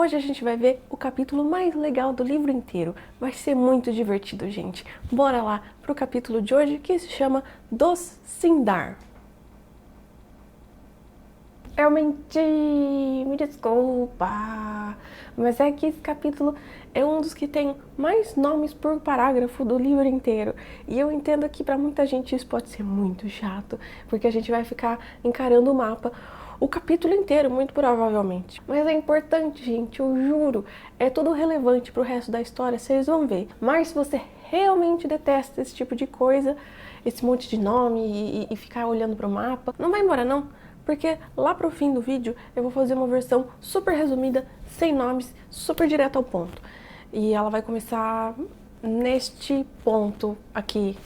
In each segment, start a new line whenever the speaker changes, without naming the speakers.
Hoje a gente vai ver o capítulo mais legal do livro inteiro. Vai ser muito divertido, gente. Bora lá pro capítulo de hoje, que se chama Dos Sindar. Eu menti, me desculpa, mas é que esse capítulo é um dos que tem mais nomes por parágrafo do livro inteiro. E eu entendo que para muita gente isso pode ser muito chato, porque a gente vai ficar encarando o mapa o capítulo inteiro, muito provavelmente. Mas é importante, gente, eu juro, é tudo relevante pro resto da história, vocês vão ver. Mas se você realmente detesta esse tipo de coisa, esse monte de nome e ficar olhando pro mapa, não vai embora não. Porque lá pro fim do vídeo eu vou fazer uma versão super resumida, sem nomes, super direto ao ponto. E ela vai começar neste ponto aqui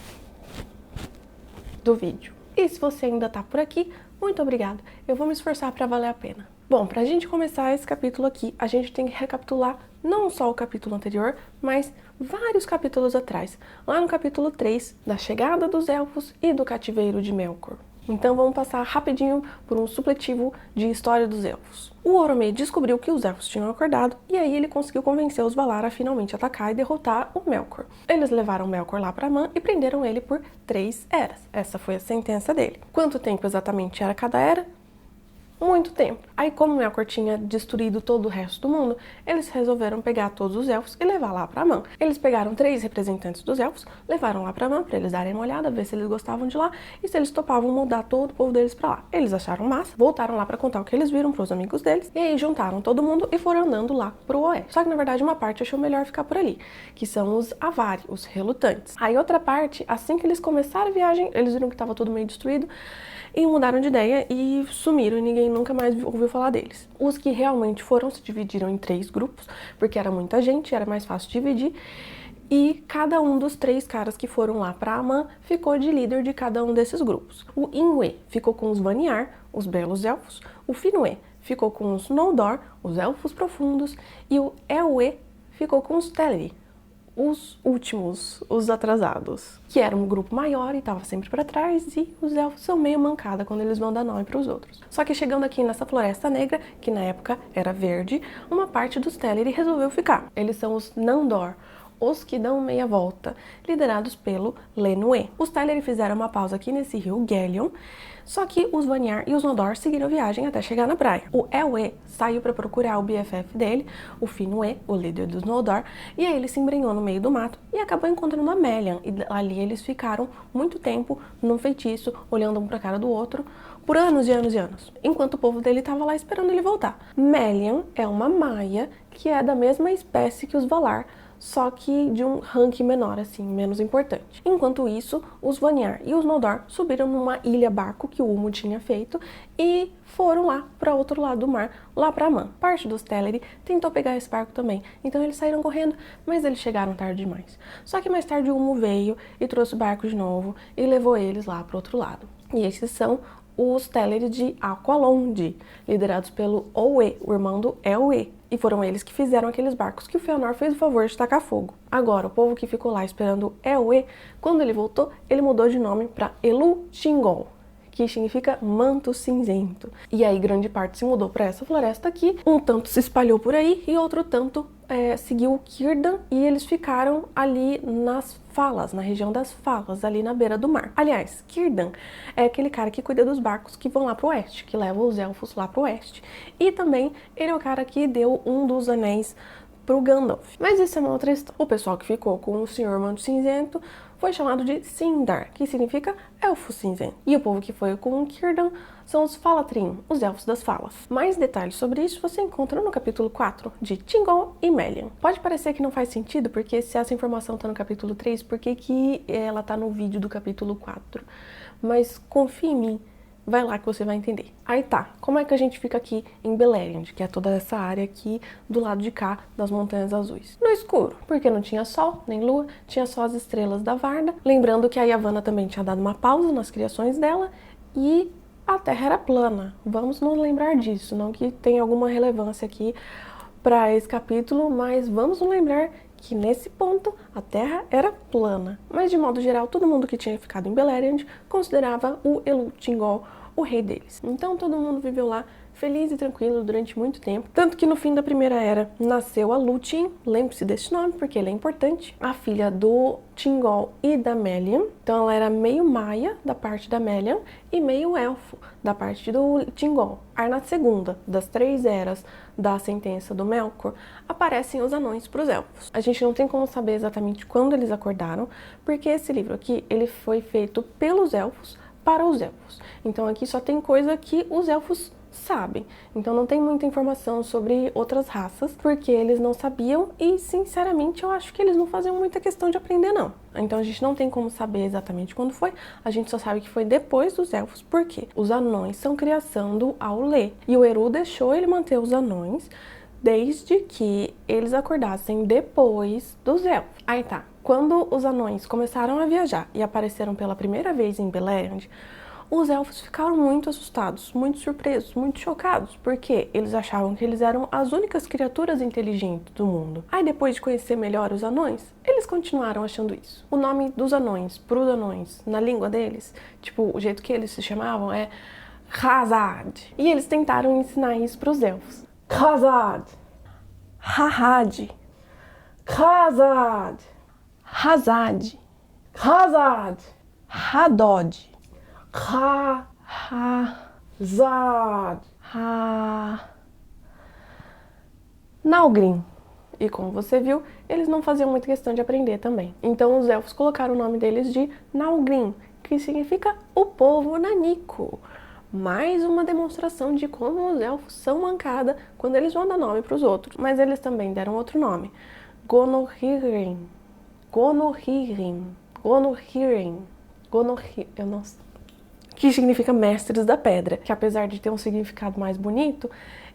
do vídeo. E se você ainda tá por aqui, muito obrigada. Eu vou me esforçar para valer a pena. Bom, pra gente começar esse capítulo aqui, a gente tem que recapitular não só o capítulo anterior, mas vários capítulos atrás. Lá no capítulo 3, da chegada dos elfos e do cativeiro de Melkor. Então vamos passar rapidinho por um supletivo de história dos elfos. O Oromê descobriu que os elfos tinham acordado e aí ele conseguiu convencer os Valar a finalmente atacar e derrotar o Melkor. Eles levaram Melkor lá para Aman e prenderam ele por 3 eras. Essa foi a sentença dele. Quanto tempo exatamente era cada era? Muito tempo. Aí, como Melkor tinha destruído todo o resto do mundo, eles resolveram pegar todos os elfos e levar lá pra Aman. Eles pegaram 3 representantes dos elfos, levaram lá pra Aman pra eles darem uma olhada, ver se eles gostavam de lá e se eles topavam mudar todo o povo deles pra lá. Eles acharam massa, voltaram lá pra contar o que eles viram pros amigos deles e aí juntaram todo mundo e foram andando lá pro oeste. Só que, na verdade, uma parte achou melhor ficar por ali, que são os Avari, os relutantes. Aí, outra parte, assim que eles começaram a viagem, eles viram que tava tudo meio destruído, e mudaram de ideia e sumiram e ninguém nunca mais ouviu falar deles. Os que realmente foram se dividiram em 3 grupos, porque era muita gente, era mais fácil dividir, e cada um dos 3 caras que foram lá pra Aman ficou de líder de cada um desses grupos. O Ingwe ficou com os Vanyar, os belos elfos, o Finwë ficou com os Noldor, os elfos profundos, e o Elwë ficou com os Teleri, os últimos, os atrasados, que era um grupo maior e tava sempre pra trás, e os elfos são meio mancada quando eles vão dar nome pros outros. Só que chegando aqui nessa floresta negra, que na época era verde, uma parte dos Teleri resolveu ficar. Eles são os Nandor, os que dão meia volta, liderados pelo Lenwë. Os Teleri fizeram uma pausa aqui nesse rio Gelion, só que os Vanyar e os Noldor seguiram a viagem até chegar na praia. O Elwë saiu para procurar o BFF dele, o Finwë, o líder dos Noldor, e aí ele se embrenhou no meio do mato e acabou encontrando a Melian. E ali eles ficaram muito tempo num feitiço, olhando um pra cara do outro, por anos e anos e anos, enquanto o povo dele estava lá esperando ele voltar. Melian é uma maia que é da mesma espécie que os Valar, só que de um ranking menor, assim, menos importante. Enquanto isso, os Vanyar e os Noldor subiram numa ilha-barco que o Ulmo tinha feito e foram lá para outro lado do mar, lá para Aman. Parte dos Teleri tentou pegar esse barco também, então eles saíram correndo, mas eles chegaram tarde demais. Só que mais tarde o Ulmo veio e trouxe o barco de novo e levou eles lá para o outro lado. E esses são os Teleri de Aqualond, liderados pelo Olwë, o irmão do Elwë. E foram eles que fizeram aqueles barcos que o Fëanor fez o favor de tacar fogo. Agora, o povo que ficou lá esperando Elwë, quando ele voltou, ele mudou de nome para Elu-Thingol, que significa manto cinzento. E aí grande parte se mudou para essa floresta aqui, um tanto se espalhou por aí e outro tanto seguiu Círdan e eles ficaram ali nas Falas, na região das Falas, ali na beira do mar. Aliás, Círdan é aquele cara que cuida dos barcos que vão lá pro oeste, que levam os elfos lá pro oeste. E também ele é o cara que deu um dos anéis pro Gandalf. Mas isso é uma outra história. O pessoal que ficou com o Senhor Manto Cinzento foi chamado de Sindar, que significa elfo cinzento. E o povo que foi com Círdan são os Falatrim, os elfos das falas. Mais detalhes sobre isso você encontra no capítulo 4 de Thingol e Melian. Pode parecer que não faz sentido, porque se essa informação tá no capítulo 3, por que ela tá no vídeo do capítulo 4? Mas confia em mim, vai lá que você vai entender. Aí tá, como é que a gente fica aqui em Beleriand, que é toda essa área aqui do lado de cá das Montanhas Azuis? No escuro, porque não tinha sol, nem lua, tinha só as estrelas da Varda. Lembrando que a Yavanna também tinha dado uma pausa nas criações dela e a Terra era plana. Vamos nos lembrar disso, não que tenha alguma relevância aqui para esse capítulo, mas vamos nos lembrar que nesse ponto a Terra era plana. Mas de modo geral, todo mundo que tinha ficado em Beleriand considerava o Elu-Thingol o rei deles. Então todo mundo viveu lá feliz e tranquilo durante muito tempo. Tanto que no fim da Primeira Era nasceu a Lúthien, lembre-se desse nome porque ele é importante, a filha do Thingol e da Melian. Então ela era meio maia da parte da Melian e meio elfo da parte do Thingol. Aí na segunda das 3 eras da sentença do Melkor, aparecem os anões para os elfos. A gente não tem como saber exatamente quando eles acordaram, porque esse livro aqui ele foi feito pelos elfos para os elfos. Então aqui só tem coisa que os elfos sabem. Então não tem muita informação sobre outras raças, porque eles não sabiam e, sinceramente, eu acho que eles não faziam muita questão de aprender, não. Então a gente não tem como saber exatamente quando foi, a gente só sabe que foi depois dos elfos, porque os anões são criação do Aulë, e o Eru deixou ele manter os anões desde que eles acordassem depois dos elfos. Aí tá, quando os anões começaram a viajar e apareceram pela primeira vez em Beleriand, os elfos ficaram muito assustados, muito surpresos, muito chocados, porque eles achavam que eles eram as únicas criaturas inteligentes do mundo. Aí depois de conhecer melhor os anões, eles continuaram achando isso. O nome dos anões, pros anões, na língua deles, tipo, o jeito que eles se chamavam é Khazad. E eles tentaram ensinar isso pros elfos. Khazad, Hahad, Khazad, Hazad, Khazad, Hadod, Khazad, Naugrim. E como você viu, eles não faziam muita questão de aprender também. Então os elfos colocaram o nome deles de Naugrim, que significa o povo nanico. Mais uma demonstração de como os elfos são mancada quando eles vão dar nome para os outros. Mas eles também deram outro nome. Gonorhirin. Gonorhirin. Gonorhirin. Gonorhirin. Eu não sei. Que significa mestres da pedra, que apesar de ter um significado mais bonito,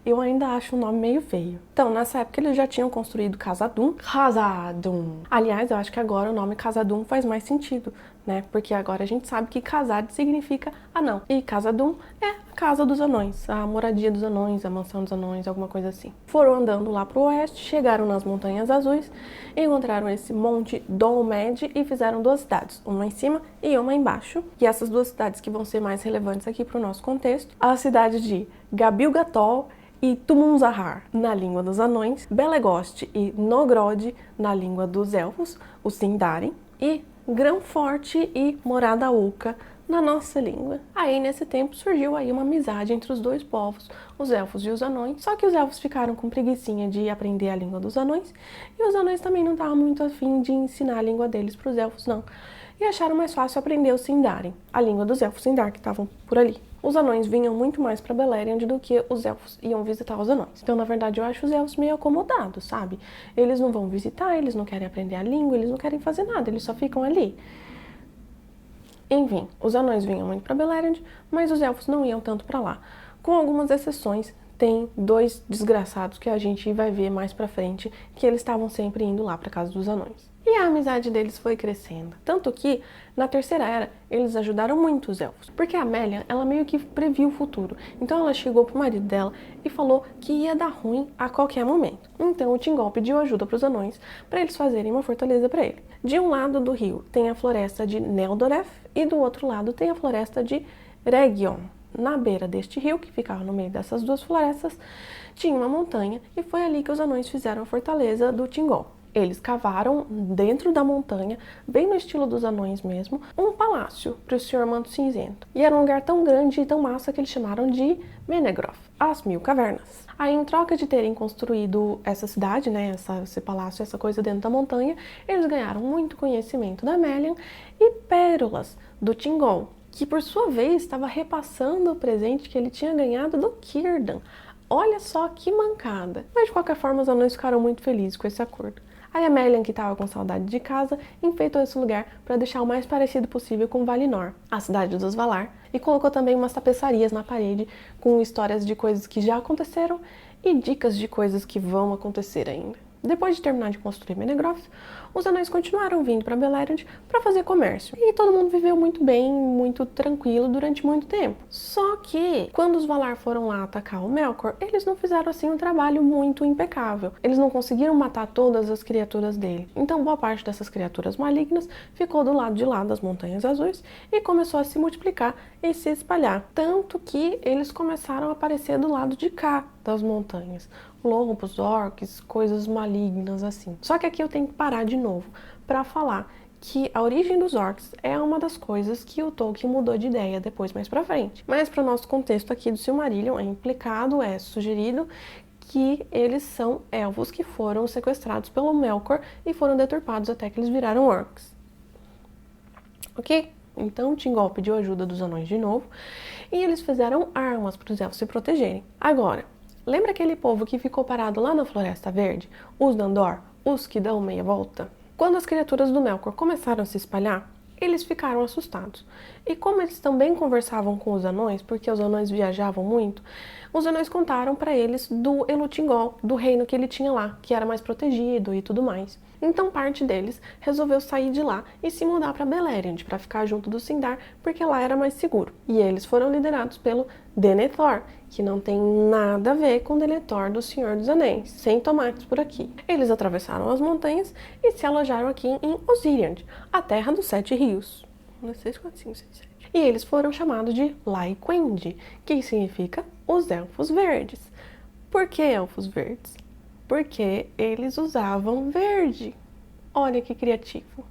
eu ainda acho o nome meio feio. Então, nessa época eles já tinham construído Khazad-dûm. Khazad-dûm. Aliás, eu acho que agora o nome Khazad-dûm faz mais sentido, né? Porque agora a gente sabe que Khazad significa anão. E Khazad-dûm é a casa dos anões, a moradia dos anões, a mansão dos anões, alguma coisa assim. Foram andando lá pro oeste, chegaram nas Montanhas Azuis, encontraram esse monte Dol Med e fizeram 2 cidades, uma em cima e uma embaixo. E essas 2 cidades que vão ser mais relevantes aqui pro nosso contexto, a cidade de Gabil-Gatol e Tumun-Zahar, na língua dos anões, Belegost e Nogrod, na língua dos elfos, os Sindarin, e Grão-Forte e Morada Oca, na nossa língua. Aí, nesse tempo, surgiu aí uma amizade entre os 2 povos, os elfos e os anões, só que os elfos ficaram com preguicinha de aprender a língua dos anões, e os anões também não estavam muito afim de ensinar a língua deles para os elfos, não. E acharam mais fácil aprender o Sindarin, a língua dos elfos Sindar que estavam por ali. Os anões vinham muito mais para Beleriand do que os elfos iam visitar os anões. Então, na verdade, eu acho os elfos meio acomodados, sabe? Eles não vão visitar, eles não querem aprender a língua, eles não querem fazer nada, eles só ficam ali. Enfim, os anões vinham muito para Beleriand, mas os elfos não iam tanto para lá. Com algumas exceções, tem 2 desgraçados que a gente vai ver mais pra frente, que eles estavam sempre indo lá pra casa dos anões. E a amizade deles foi crescendo. Tanto que, na Terceira Era, eles ajudaram muito os elfos. Porque a Melian, ela meio que previu o futuro. Então ela chegou pro marido dela e falou que ia dar ruim a qualquer momento. Então o Thingol pediu ajuda pros anões para eles fazerem uma fortaleza para ele. De um lado do rio tem a floresta de Neldoreth e do outro lado tem a floresta de Region. Na beira deste rio, que ficava no meio dessas 2 florestas, tinha uma montanha e foi ali que os anões fizeram a fortaleza do Thingol. Eles cavaram dentro da montanha, bem no estilo dos anões mesmo, um palácio para o Senhor Manto Cinzento. E era um lugar tão grande e tão massa que eles chamaram de Menegroth, as 1000 cavernas. Aí, em troca de terem construído essa cidade, né, esse palácio, essa coisa dentro da montanha, eles ganharam muito conhecimento da Melian e pérolas do Thingol, que por sua vez estava repassando o presente que ele tinha ganhado do Círdan. Olha só que mancada. Mas de qualquer forma os anões ficaram muito felizes com esse acordo. Aí a Melian, que estava com saudade de casa, enfeitou esse lugar para deixar o mais parecido possível com Valinor, a cidade dos Valar, e colocou também umas tapeçarias na parede com histórias de coisas que já aconteceram e dicas de coisas que vão acontecer ainda. Depois de terminar de construir Menegroth, os anões continuaram vindo para Beleriand para fazer comércio. E todo mundo viveu muito bem, muito tranquilo durante muito tempo. Só que, quando os Valar foram lá atacar o Melkor, eles não fizeram assim um trabalho muito impecável. Eles não conseguiram matar todas as criaturas dele. Então, boa parte dessas criaturas malignas ficou do lado de lá das Montanhas Azuis e começou a se multiplicar e se espalhar. Tanto que eles começaram a aparecer do lado de cá das montanhas. Lobos, orcs, coisas malignas assim. Só que aqui eu tenho que parar de novo para falar que a origem dos orcs é uma das coisas que o Tolkien mudou de ideia depois mais pra frente. Mas para o nosso contexto aqui do Silmarillion é implicado, é sugerido que eles são elfos que foram sequestrados pelo Melkor e foram deturpados até que eles viraram orcs. Ok? Então Thingol pediu ajuda dos anões de novo e eles fizeram armas para os elfos se protegerem. Agora, lembra aquele povo que ficou parado lá na Floresta Verde? Os Nandor, os que dão meia volta? Quando as criaturas do Melkor começaram a se espalhar, eles ficaram assustados. E como eles também conversavam com os anões, porque os anões viajavam muito, os anões contaram para eles do Elu-Thingol, do reino que ele tinha lá, que era mais protegido e tudo mais. Então parte deles resolveu sair de lá e se mudar para Beleriand, para ficar junto do Sindar, porque lá era mais seguro. E eles foram liderados pelo Denethor, que não tem nada a ver com o Denethor do Senhor dos Anéis, sem tomates por aqui. Eles atravessaram as montanhas e se alojaram aqui em Osiriand, a terra dos 7 rios. 1, 2, 3, 4, 5, 6, 7. E eles foram chamados de Laiquendi, que significa os Elfos Verdes. Por que Elfos Verdes? Porque eles usavam verde. Olha que criativo.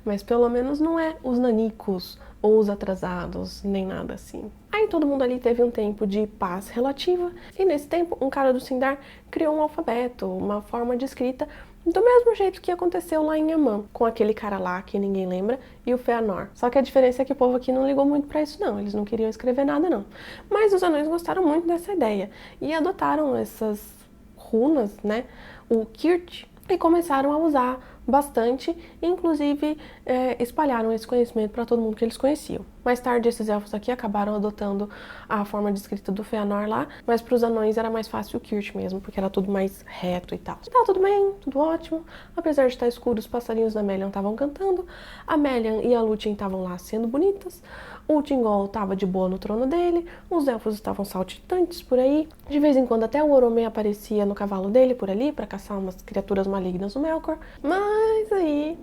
Mas pelo menos não é os nanicos ou os atrasados, nem nada assim. Aí todo mundo ali teve um tempo de paz relativa, e nesse tempo um cara do Sindar criou um alfabeto, uma forma de escrita, do mesmo jeito que aconteceu lá em Aman, com aquele cara lá que ninguém lembra, e o Fëanor. Só que a diferença é que o povo aqui não ligou muito pra isso não, eles não queriam escrever nada não. Mas os anões gostaram muito dessa ideia, e adotaram essas runas, né, o Kirt, e começaram a usar bastante, inclusive espalharam esse conhecimento para todo mundo que eles conheciam. Mais tarde, esses elfos aqui acabaram adotando a forma de escrita do Fëanor lá, mas para os anões era mais fácil o Kirt mesmo, porque era tudo mais reto e tal. Tá tudo bem, tudo ótimo. Apesar de estar escuro, os passarinhos da Melian estavam cantando, a Melian e a Lúthien estavam lá sendo bonitas, o Thingol estava de boa no trono dele, os elfos estavam saltitantes por aí, de vez em quando até o Oromê aparecia no cavalo dele por ali para caçar umas criaturas malignas do Melkor, mas aí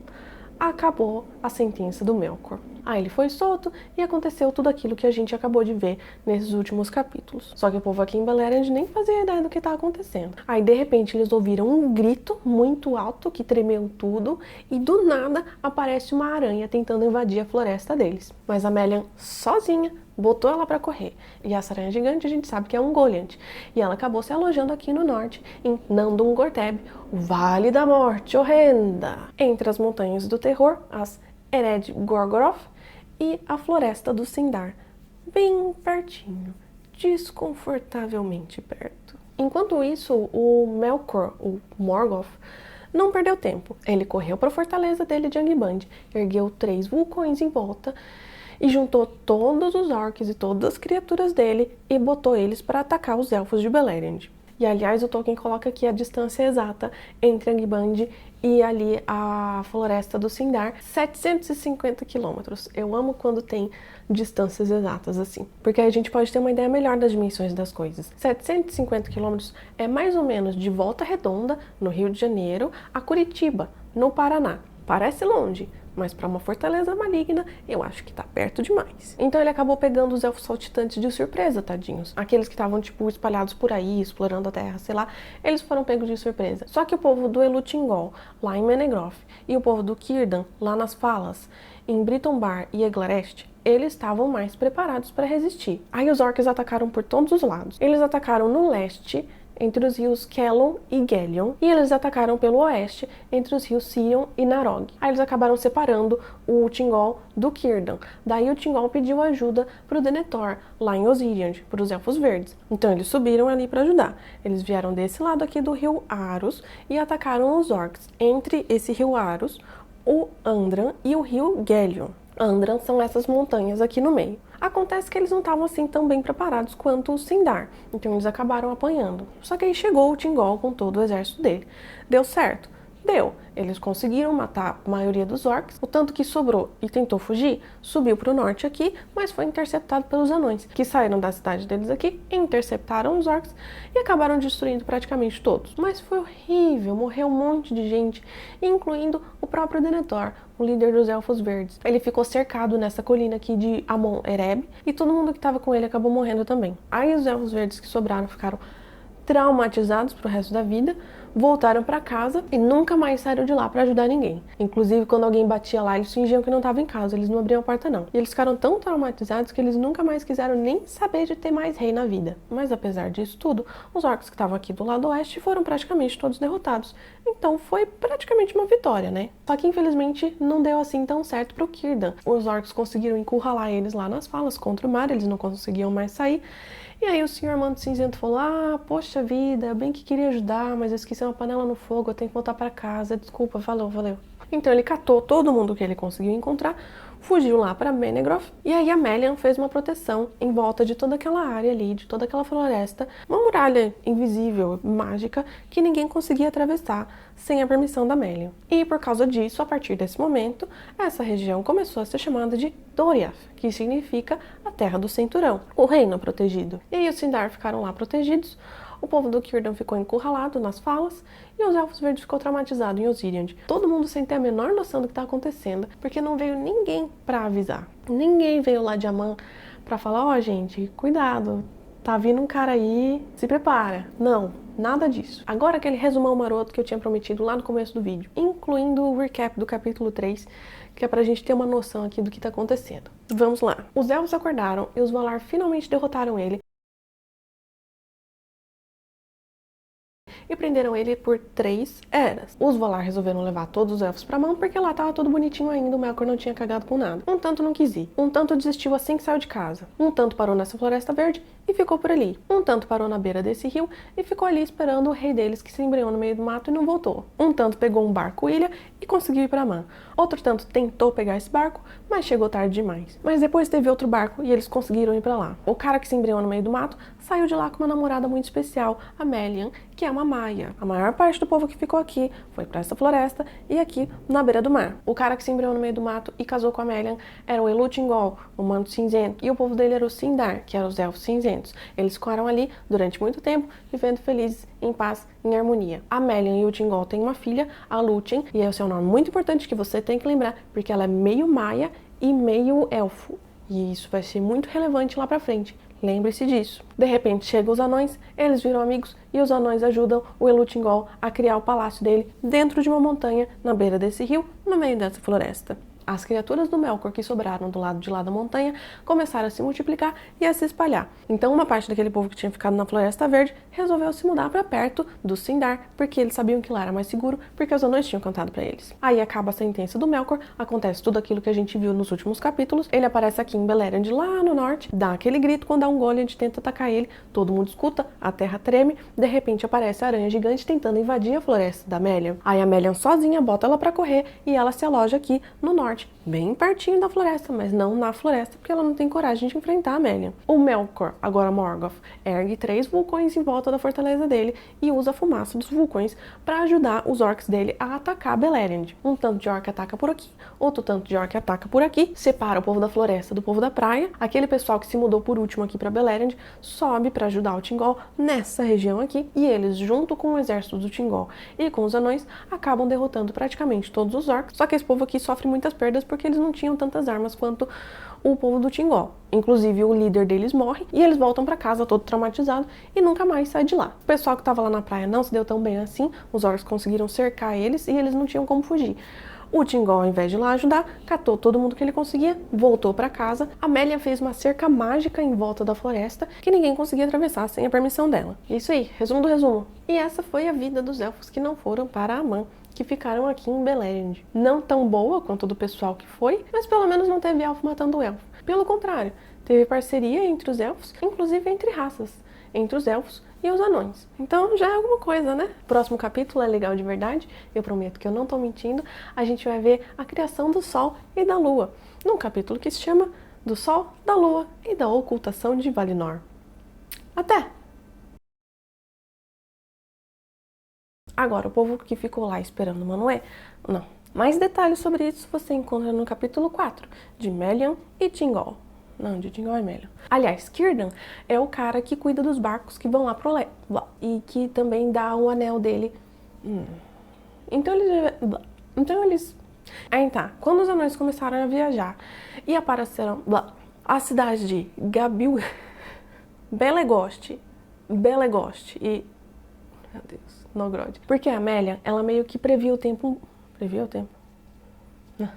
acabou a sentença do Melkor. Aí ele foi solto e aconteceu tudo aquilo que a gente acabou de ver nesses últimos capítulos. Só que o povo aqui em Beleriand nem fazia ideia do que estava acontecendo. Aí de repente eles ouviram um grito muito alto que tremeu tudo e do nada aparece uma aranha tentando invadir a floresta deles. Mas a Melian sozinha botou ela pra correr. E essa aranha gigante a gente sabe que é um Goliath. E ela acabou se alojando aqui no norte, em Nandungorteb, o Vale da Morte Horrenda, entre as Montanhas do Terror, as Ered Gorgoroth e a Floresta do Sindar, bem pertinho, desconfortavelmente perto. Enquanto isso, o Melkor, o Morgoth, não perdeu tempo. Ele correu para a fortaleza dele de Angband, ergueu 3 vulcões em volta e juntou todos os orcs e todas as criaturas dele e botou eles para atacar os elfos de Beleriand. E aliás, o Tolkien coloca aqui a distância exata entre Angband e ali a Floresta do Sindar, 750 quilômetros. Eu amo quando tem distâncias exatas assim, porque aí a gente pode ter uma ideia melhor das dimensões das coisas. 750 quilômetros é mais ou menos de Volta Redonda, no Rio de Janeiro, a Curitiba, no Paraná. Parece longe, mas para uma fortaleza maligna, eu acho que tá perto demais. Então ele acabou pegando os elfos saltitantes de surpresa, tadinhos. Aqueles que estavam, tipo, espalhados por aí, explorando a terra, sei lá, eles foram pegos de surpresa. Só que o povo do Elu-Thingol, lá em Menegroth, e o povo do Círdan, lá nas Falas, em Britombar e Eglarest, eles estavam mais preparados para resistir. Aí os orcs atacaram por todos os lados. Eles atacaram no leste, entre os rios Kellon e Gelion, e eles atacaram pelo oeste, entre os rios Sion e Narog. Aí eles acabaram separando o Thingol do Círdan. Daí o Thingol pediu ajuda pro Denethor, lá em Osiriand, pros Elfos Verdes. Então eles subiram ali para ajudar. Eles vieram desse lado aqui do rio Arus e atacaram os orcs, entre esse rio Arus, o Andran e o rio Gelion. Andran são essas montanhas aqui no meio. Acontece que eles não estavam assim tão bem preparados quanto o Sindar, então eles acabaram apanhando. Só que aí chegou o Thingol com todo o exército dele. Deu certo? Deu. Eles conseguiram matar a maioria dos orcs. O tanto que sobrou e tentou fugir, subiu para o norte aqui, mas foi interceptado pelos anões, que saíram da cidade deles aqui, interceptaram os orcs e acabaram destruindo praticamente todos. Mas foi horrível, morreu um monte de gente, incluindo o próprio Denethor, o líder dos Elfos Verdes. Ele ficou cercado nessa colina aqui de Amon-Ereb e todo mundo que estava com ele acabou morrendo também. Aí os Elfos Verdes que sobraram ficaram traumatizados pro resto da vida, voltaram para casa e nunca mais saíram de lá para ajudar ninguém. Inclusive, quando alguém batia lá, eles fingiam que não estava em casa, eles não abriam a porta não. E eles ficaram tão traumatizados que eles nunca mais quiseram nem saber de ter mais rei na vida. Mas apesar disso tudo, os orcs que estavam aqui do lado oeste foram praticamente todos derrotados. Então foi praticamente uma vitória, né? Só que infelizmente não deu assim tão certo pro Círdan. Os orcs conseguiram encurralar eles lá nas falas contra o mar, eles não conseguiam mais sair. E aí o senhor Manto Cinzento falou, poxa vida, eu bem que queria ajudar, mas eu esqueci uma panela no fogo, eu tenho que voltar para casa, desculpa, valeu. Então ele catou todo mundo que ele conseguiu encontrar, fugiu lá para Menegroth, e aí a Melian fez uma proteção em volta de toda aquela área ali, de toda aquela floresta, uma muralha invisível, mágica, que ninguém conseguia atravessar sem a permissão da Melian. E por causa disso, a partir desse momento, essa região começou a ser chamada de Doriath, que significa a Terra do Cinturão, o reino protegido. E aí os Sindar ficaram lá protegidos, o povo do Círdan ficou encurralado nas falas e os Elfos Verdes ficou traumatizado em Osiriand. Todo mundo sem ter a menor noção do que está acontecendo, porque não veio ninguém para avisar. Ninguém veio lá de Aman para falar, gente, cuidado, tá vindo um cara aí, se prepara. Não, nada disso. Agora aquele resumão maroto que eu tinha prometido lá no começo do vídeo, incluindo o recap do capítulo 3, que é pra gente ter uma noção aqui do que tá acontecendo. Vamos lá. Os Elfos acordaram e os Valar finalmente derrotaram ele e prenderam ele por 3 eras. Os Valar resolveram levar todos os elfos pra mão porque lá tava tudo bonitinho ainda, o Melkor não tinha cagado com nada. Um tanto não quis ir, um tanto desistiu assim que saiu de casa, um tanto parou nessa floresta verde e ficou por ali, um tanto parou na beira desse rio e ficou ali esperando o rei deles que se embrenhou no meio do mato e não voltou. Um tanto pegou um barco-ilha e conseguiu ir pra Man. Outro tanto tentou pegar esse barco, mas chegou tarde demais. Mas depois teve outro barco e eles conseguiram ir pra lá. O cara que se embrenhou no meio do mato saiu de lá com uma namorada muito especial, a Melian, que é uma maia. A maior parte do povo que ficou aqui foi pra essa floresta e aqui na beira do mar. O cara que se embrenhou no meio do mato e casou com a Melian era o Elu-Thingol, o Manto Cinzento, e o povo dele era o Sindar, que eram os Elfos Cinzentos. Eles ficaram ali durante muito tempo, vivendo felizes, em paz, em harmonia. A Melian e o Thingol têm uma filha, a Lúthien, e esse é um nome muito importante que você tem que lembrar, porque ela é meio maia e meio elfo. E isso vai ser muito relevante lá pra frente. Lembre-se disso. De repente chegam os anões, eles viram amigos e os anões ajudam o Elu-Thingol a criar o palácio dele dentro de uma montanha, na beira desse rio, no meio dessa floresta. As criaturas do Melkor que sobraram do lado de lá da montanha começaram a se multiplicar e a se espalhar. Então uma parte daquele povo que tinha ficado na Floresta Verde resolveu se mudar para perto do Sindar, porque eles sabiam que lá era mais seguro, porque os anões tinham cantado para eles. Aí acaba a sentença do Melkor, acontece tudo aquilo que a gente viu nos últimos capítulos, ele aparece aqui em Beleriand lá no norte, dá aquele grito quando um Golem tenta atacar ele, todo mundo escuta, a terra treme, de repente aparece a aranha gigante tentando invadir a floresta da Melian. Aí a Melian sozinha bota ela para correr e ela se aloja aqui no norte, bem pertinho da floresta, mas não na floresta, porque ela não tem coragem de enfrentar a Melian. O Melkor, agora Morgoth, ergue 3 vulcões em volta da fortaleza dele e usa a fumaça dos vulcões para ajudar os orcs dele a atacar Beleriand. Um tanto de orc ataca por aqui, outro tanto de orc ataca por aqui, separa o povo da floresta do povo da praia. Aquele pessoal que se mudou por último aqui para Beleriand sobe para ajudar o Thingol nessa região aqui, e eles, junto com o exército do Thingol e com os anões, acabam derrotando praticamente todos os orcs. Só que esse povo aqui sofre muitas perdas porque eles não tinham tantas armas quanto o povo do Thingol. Inclusive o líder deles morre e eles voltam para casa todo traumatizado e nunca mais sai de lá. O pessoal que estava lá na praia não se deu tão bem assim, os orcs conseguiram cercar eles e eles não tinham como fugir. O Thingol, ao invés de ir lá ajudar, catou todo mundo que ele conseguia, voltou para casa. A Melian fez uma cerca mágica em volta da floresta que ninguém conseguia atravessar sem a permissão dela. Isso aí, resumo do resumo. E essa foi a vida dos elfos que não foram para Aman, que ficaram aqui em Beleriand. Não tão boa quanto do pessoal que foi, mas pelo menos não teve elfo matando elfo. Pelo contrário, teve parceria entre os elfos, inclusive entre raças, entre os elfos e os anões. Então já é alguma coisa, né? Próximo capítulo é legal de verdade, eu prometo que eu não tô mentindo. A gente vai ver a criação do Sol e da Lua. num capítulo que se chama Do Sol, da Lua e da Ocultação de Valinor. Até! Agora, o povo que ficou lá esperando o Manoel, não. Mais detalhes sobre isso você encontra no capítulo 4, de Melian e Thingol. Não, de Thingol e Melian. Aliás, Círdan é o cara que cuida dos barcos que vão lá pro e que também dá o anel dele. Então eles... Aí tá, quando os anões começaram a viajar e apareceram a cidade de Gabil... Belegost e... Meu Deus, Nogrod. Porque a Amélia, ela meio que previa o tempo... Previa o tempo?